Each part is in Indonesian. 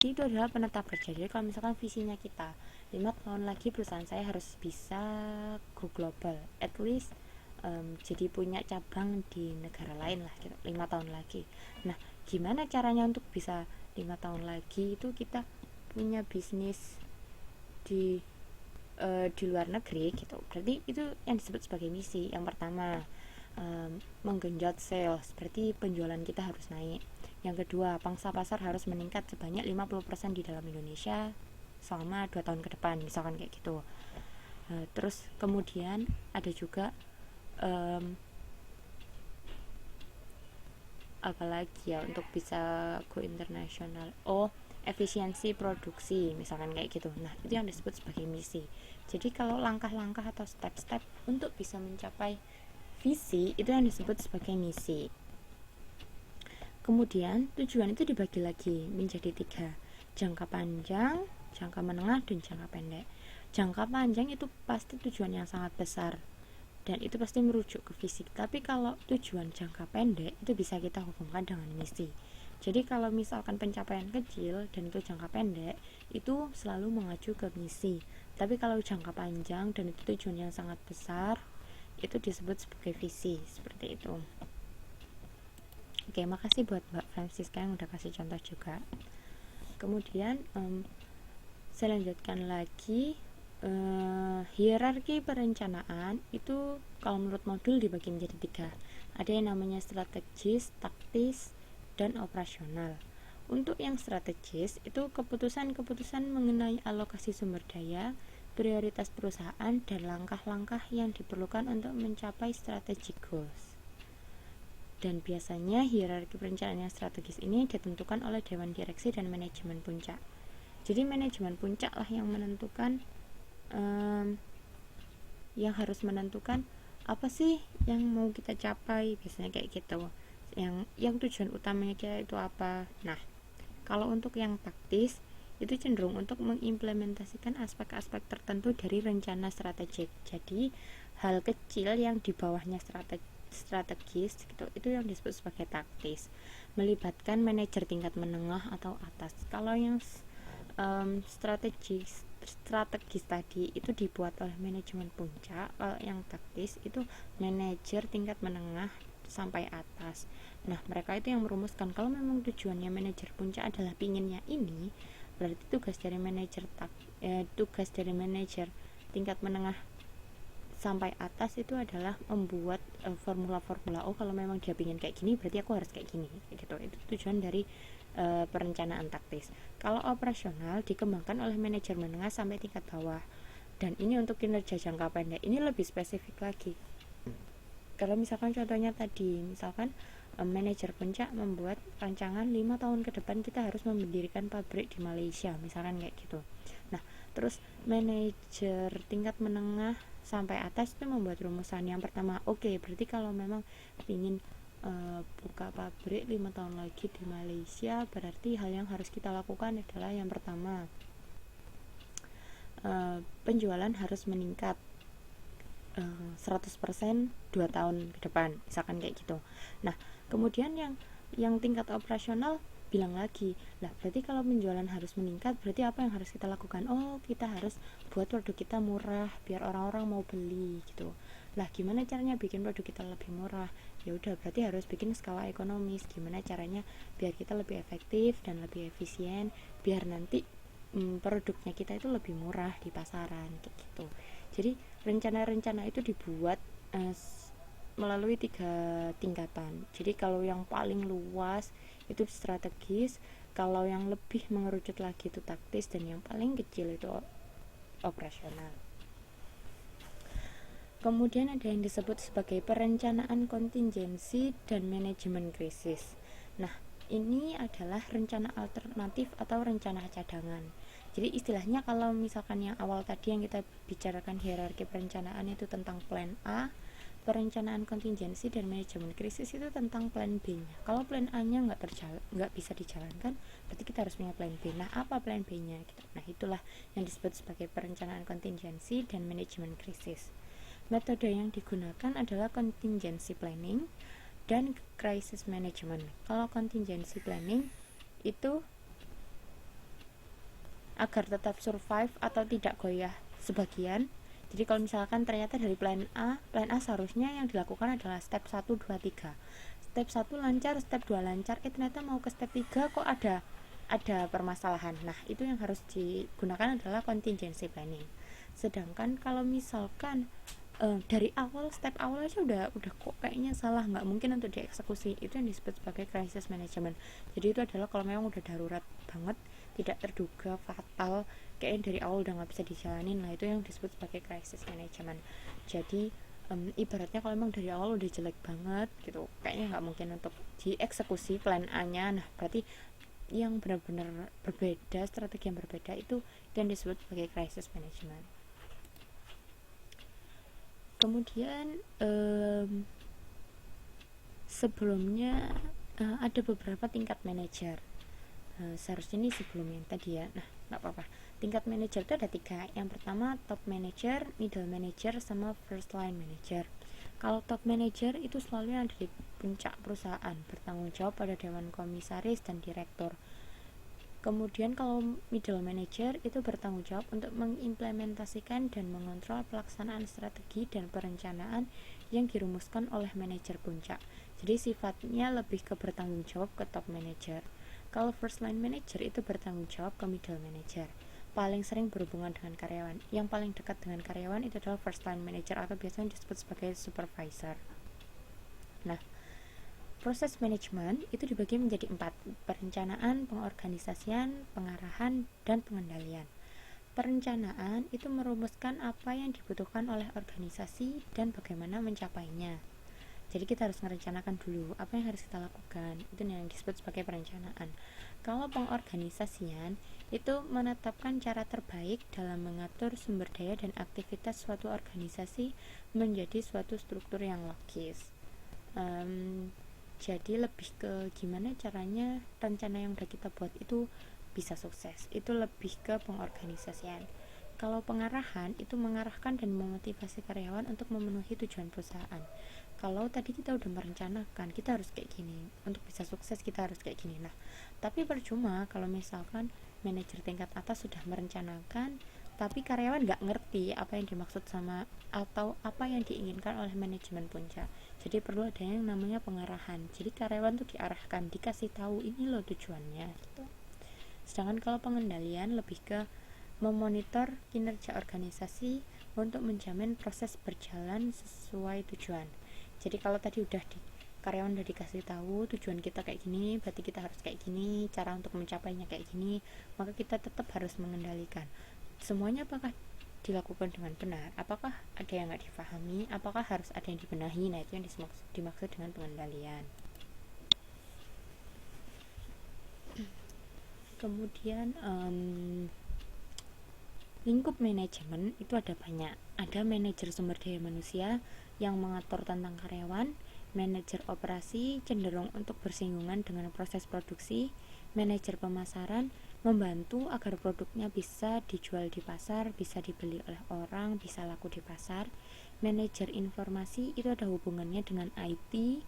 itu adalah penetap kerja. Jadi kalau misalkan visinya kita 5 tahun lagi perusahaan saya harus bisa go global, at least jadi punya cabang di negara lain lah gitu, 5 tahun lagi. Nah, gimana caranya untuk bisa 5 tahun lagi itu kita punya bisnis di di luar negeri gitu. Berarti itu yang disebut sebagai misi. Yang pertama, menggenjot sales, berarti penjualan kita harus naik. Yang kedua, pangsa pasar harus meningkat sebanyak 50% di dalam Indonesia selama 2 tahun ke depan, misalkan kayak gitu. Terus kemudian ada juga apalagi ya untuk bisa go internasional. Efisiensi produksi, misalkan kayak gitu. Nah, itu yang disebut sebagai misi. Jadi kalau langkah-langkah atau step-step untuk bisa mencapai visi itu yang disebut sebagai misi. Kemudian tujuan itu dibagi lagi menjadi 3, jangka panjang, jangka menengah, dan jangka pendek. Jangka panjang itu pasti tujuan yang sangat besar dan itu pasti merujuk ke fisik. Tapi kalau tujuan jangka pendek itu bisa kita hubungkan dengan misi. Jadi kalau misalkan pencapaian kecil dan itu jangka pendek, itu selalu mengacu ke misi. Tapi kalau jangka panjang dan itu tujuan yang sangat besar, itu disebut sebagai visi, seperti itu. Oke, makasih buat Mbak Francisca yang udah kasih contoh juga. Kemudian saya lanjutkan lagi. Hierarki perencanaan itu kalau menurut modul dibagi menjadi 3. Ada yang namanya strategis, taktis, dan operasional. Untuk yang strategis itu keputusan-keputusan mengenai alokasi sumber daya, prioritas perusahaan, dan langkah-langkah yang diperlukan untuk mencapai strategic goals. Dan biasanya hierarki perencanaan yang strategis ini ditentukan oleh Dewan Direksi dan Manajemen Puncak. Jadi manajemen puncak lah yang menentukan yang harus menentukan apa sih yang mau kita capai, biasanya kayak gitu. Yang tujuan utamanya kita itu apa. Nah, kalau untuk yang taktis itu cenderung untuk mengimplementasikan aspek-aspek tertentu dari rencana strategik. Jadi hal kecil yang di bawahnya strategis gitu, itu yang disebut sebagai taktis, melibatkan manajer tingkat menengah atau atas. Kalau yang strategis tadi itu dibuat oleh manajemen puncak. Kalau yang taktis itu manajer tingkat menengah sampai atas. Nah, mereka itu yang merumuskan. Kalau memang tujuannya manajer puncak adalah pinginnya ini, berarti tugas dari manajer tingkat menengah sampai atas itu adalah membuat formula-formula. Kalau memang dia pingin kayak gini, berarti aku harus kayak gini gitu. Itu tujuan dari perencanaan taktis. Kalau operasional dikembangkan oleh manajer menengah sampai tingkat bawah. Dan ini untuk kinerja jangka pendek. Ini lebih spesifik lagi. Kalau misalkan contohnya tadi, misalkan manajer puncak membuat rancangan 5 tahun ke depan kita harus mendirikan pabrik di Malaysia, misalkan kayak gitu. Nah, terus manajer tingkat menengah sampai atas itu membuat rumusan. Yang pertama, berarti kalau memang ingin buka pabrik 5 tahun lagi di Malaysia, berarti hal yang harus kita lakukan adalah yang pertama, penjualan harus meningkat 100% 2 tahun ke depan, misalkan kayak gitu. Nah, kemudian yang tingkat operasional bilang lagi, lah berarti kalau penjualan harus meningkat, berarti apa yang harus kita lakukan? Kita harus buat produk kita murah biar orang-orang mau beli gitu. Lah, gimana caranya bikin produk kita lebih murah? Ya udah, berarti harus bikin skala ekonomis. Gimana caranya biar kita lebih efektif dan lebih efisien, biar nanti produknya kita itu lebih murah di pasaran kayak gitu. Jadi rencana-rencana itu dibuat melalui 3 tingkatan. Jadi kalau yang paling luas itu strategis, kalau yang lebih mengerucut lagi itu taktis, dan yang paling kecil itu operasional. Kemudian ada yang disebut sebagai perencanaan kontingensi dan manajemen krisis. Nah, ini adalah rencana alternatif atau rencana cadangan. Jadi istilahnya kalau misalkan yang awal tadi yang kita bicarakan hierarki perencanaan itu tentang plan A, perencanaan kontingensi dan manajemen krisis itu tentang plan B-nya. Kalau plan A-nya nggak bisa dijalankan, berarti kita harus punya plan B. Nah, apa plan B-nya? Nah, itulah yang disebut sebagai perencanaan kontingensi dan manajemen krisis. Metode yang digunakan adalah contingency planning dan crisis management. Kalau contingency planning itu agar tetap survive atau tidak goyah sebagian. Jadi kalau misalkan ternyata dari plan A seharusnya yang dilakukan adalah step 1, 2, 3. Step 1 lancar, step 2 lancar, ternyata mau ke step 3 kok ada permasalahan. Nah, itu yang harus digunakan adalah contingency planning. Sedangkan kalau misalkan dari awal step awal aja udah kok kayaknya salah, nggak mungkin untuk dieksekusi, itu yang disebut sebagai crisis management. Jadi itu adalah kalau memang udah darurat banget, tidak terduga, fatal, kayaknya dari awal udah nggak bisa dijalanin, nah itu yang disebut sebagai crisis management. Jadi ibaratnya kalau memang dari awal udah jelek banget gitu, kayaknya nggak mungkin untuk dieksekusi plan A nya. Nah berarti yang benar-benar berbeda, strategi yang berbeda itu yang disebut sebagai crisis management. Kemudian sebelumnya ada beberapa tingkat manajer. Seharusnya ini sebelum yang tadi ya. Nah, nggak apa-apa. Tingkat manajer itu ada 3. Yang pertama top manager, middle manager, sama first line manager. Kalau top manager itu selalu ada di puncak perusahaan, bertanggung jawab pada dewan komisaris dan direktur. Kemudian kalau middle manager itu bertanggung jawab untuk mengimplementasikan dan mengontrol pelaksanaan strategi dan perencanaan yang dirumuskan oleh manajer puncak. Jadi sifatnya lebih ke bertanggung jawab ke top manager. Kalau first line manager itu bertanggung jawab ke middle manager. Paling sering berhubungan dengan karyawan. Yang paling dekat dengan karyawan itu adalah first line manager atau biasanya disebut sebagai supervisor. Nah, proses manajemen itu dibagi menjadi 4: perencanaan, pengorganisasian, pengarahan, dan pengendalian. Perencanaan itu merumuskan apa yang dibutuhkan oleh organisasi dan bagaimana mencapainya. Jadi kita harus merencanakan dulu apa yang harus kita lakukan, itu yang disebut sebagai perencanaan. Kalau pengorganisasian itu menetapkan cara terbaik dalam mengatur sumber daya dan aktivitas suatu organisasi menjadi suatu struktur yang logis. Jadi lebih ke gimana caranya rencana yang udah kita buat itu bisa sukses, itu lebih ke pengorganisasian. Kalau pengarahan itu mengarahkan dan memotivasi karyawan untuk memenuhi tujuan perusahaan. Kalau tadi kita udah merencanakan kita harus kayak gini, untuk bisa sukses kita harus kayak gini. Nah, tapi percuma kalau misalkan manajer tingkat atas sudah merencanakan tapi karyawan nggak ngerti apa yang dimaksud sama atau apa yang diinginkan oleh manajemen puncak. Jadi perlu ada yang namanya pengarahan. Jadi karyawan tuh diarahkan, dikasih tahu ini loh tujuannya gitu. Sedangkan kalau pengendalian lebih ke memonitor kinerja organisasi untuk menjamin proses berjalan sesuai tujuan. Jadi kalau tadi udah karyawan udah dikasih tahu tujuan kita kayak gini, berarti kita harus kayak gini, cara untuk mencapainya kayak gini, maka kita tetap harus mengendalikan semuanya apakah dilakukan dengan benar, apakah ada yang nggak difahami, apakah harus ada yang dibenahi. Nah itu yang dimaksud dengan pengendalian. Kemudian lingkup manajemen itu ada banyak. Ada manajer sumber daya manusia yang mengatur tentang karyawan, manajer operasi cenderung untuk bersinggungan dengan proses produksi, manajer pemasaran membantu agar produknya bisa dijual di pasar, bisa dibeli oleh orang, bisa laku di pasar. Manajer informasi itu ada hubungannya dengan IT.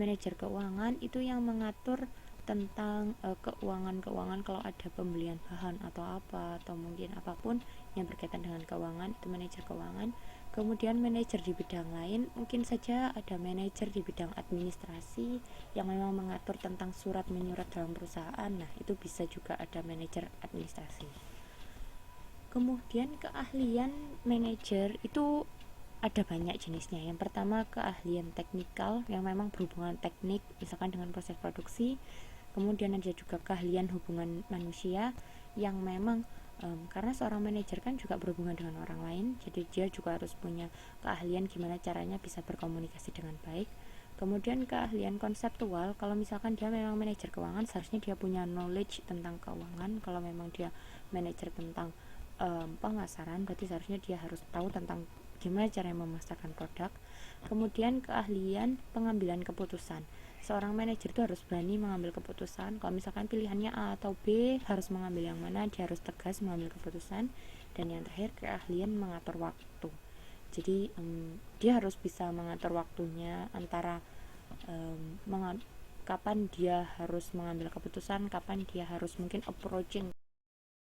Manajer keuangan itu yang mengatur tentang keuangan kalau ada pembelian bahan atau apa, atau mungkin apapun yang berkaitan dengan keuangan, itu manajer keuangan. Kemudian manajer di bidang lain, mungkin saja ada manajer di bidang administrasi yang memang mengatur tentang surat menyurat dalam perusahaan. Nah itu bisa juga ada manajer administrasi. Kemudian keahlian manajer itu ada banyak jenisnya. Yang pertama keahlian teknikal yang memang berhubungan teknik, misalkan dengan proses produksi. Kemudian ada juga keahlian hubungan manusia yang memang karena seorang manajer kan juga berhubungan dengan orang lain, jadi dia juga harus punya keahlian gimana caranya bisa berkomunikasi dengan baik. Kemudian keahlian konseptual, kalau misalkan dia memang manajer keuangan, seharusnya dia punya knowledge tentang keuangan. Kalau memang dia manajer tentang pemasaran, berarti seharusnya dia harus tahu tentang gimana cara memasarkan produk. Kemudian keahlian pengambilan keputusan, seorang manajer itu harus berani mengambil keputusan. Kalau misalkan pilihannya A atau B, harus mengambil yang mana, dia harus tegas mengambil keputusan. Dan yang terakhir keahlian mengatur waktu, jadi dia harus bisa mengatur waktunya antara kapan dia harus mengambil keputusan, kapan dia harus mungkin approaching